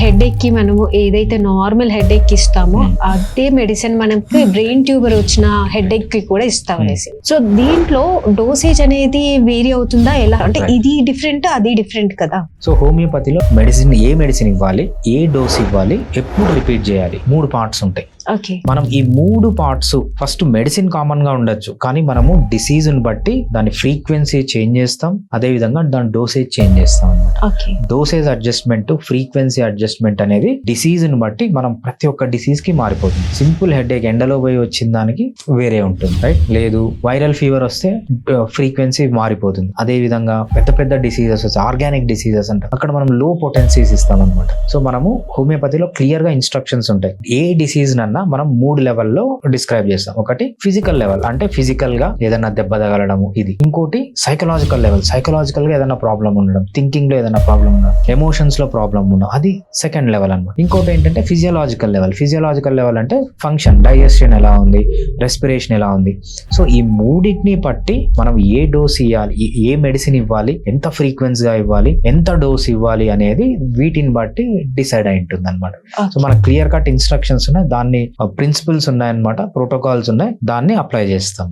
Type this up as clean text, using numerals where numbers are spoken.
Head ఎక్ కి మనము ఏదైతే నార్మల్ హెడ్ ఎక్ ఇస్తామో అదే మెడిసిన్ మనకి బ్రెయిన్ ట్యూబర్ వచ్చిన హెడ్ ఎక్ కి కూడా ఇస్తాం అనేసి. సో దీంట్లో డోసేజ్ అనేది వేరీ అవుతుందా ఎలా, అంటే ఇది డిఫరెంట్ అది డిఫరెంట్ కదా? సో హోమియోపతిలో ఏ మెడిసిన్ ఇవ్వాలి, ఏ డోస్ ఇవ్వాలి, ఎప్పుడు రిపీట్ చేయాలి, 3 పార్ట్స్ ఉంటాయి. మనం ఈ 3 పార్ట్స్ ఫస్ట్ మెడిసిన్ కామన్ గా ఉండొచ్చు, కానీ మనము డిసీజ్ ని బట్టి దాని ఫ్రీక్వెన్సీ చేంజ్ చేస్తాం, అదే విధంగా దాని డోసేజ్ చేంజ్ చేస్తాం అన్నమాట. డోసేజ్ అడ్జస్ట్మెంట్, ఫ్రీక్వెన్సీ అడ్జస్ట్మెంట్ అనేది డిసీజ్ ని బట్టి మనం ప్రతి ఒక్క డిసీజ్ కి మారిపోతుంది. సింపుల్ హెడ్ ఏక్ ఎండలో పోయి వచ్చిన దానికి వేరే ఉంటుంది, రైట్? లేదు వైరల్ ఫీవర్ వస్తే ఫ్రీక్వెన్సీ మారిపోతుంది. అదే విధంగా పెద్ద పెద్ద డిసీజెస్ వస్తే ఆర్గానిక్ డిసీజెస్ అంటే అక్కడ మనం లో పొటెన్సీస్ ఇస్తాం అనమాట. సో మనము హోమియోపతిలో క్లియర్ గా ఇన్స్ట్రక్షన్స్ ఉంటాయి. ఏ డిసీజ్ నన్నా మనం 3 లెవెల్లో డిస్క్రైబ్ చేస్తాం. ఒకటి ఫిజికల్ లెవెల్, అంటే ఫిజికల్ గా ఏదైనా దెబ్బ తగలడము ఇది. ఇంకోటి సైకలాజికల్ లెవెల్, సైకలాజికల్ గా ఏదైనా ప్రాబ్లం ఉండడం, థింకింగ్ లో ఏదైనా ప్రాబ్లం ఉండడం, ఎమోషన్స్ లో ప్రాబ్లం ఉండడం, అది సెకండ్ లెవెల్ అన్నమాట. ఇంకోటి ఏంటంటే ఫిజియోలాజికల్ లెవెల్. ఫిజియోలాజికల్ లెవెల్ అంటే ఫంక్షన్, డైజెషన్ ఎలా ఉంది, రెస్పిరేషన్ ఎలా ఉంది. సో ఈ మూడింటిని బట్టి మనం ఏ డోస్ ఇవ్వాలి, ఏ మెడిసిన్ ఇవ్వాలి, ఎంత ఫ్రీక్వెన్సీగా ఇవ్వాలి, ఎంత డోస్ ఇవ్వాలి అనేది వీటిని బట్టి డిసైడ్ అయి ఉంటుంది అనమాట. సో మనకు క్లియర్ కట్ ఇన్స్ట్రక్షన్స్ ఉన్నాయి, దాన్ని ప్రిన్సిపల్స్ ఉన్నాయన్నమాట, ప్రోటోకాల్స్ ఉన్నాయి, దాన్ని అప్లై చేస్తాం.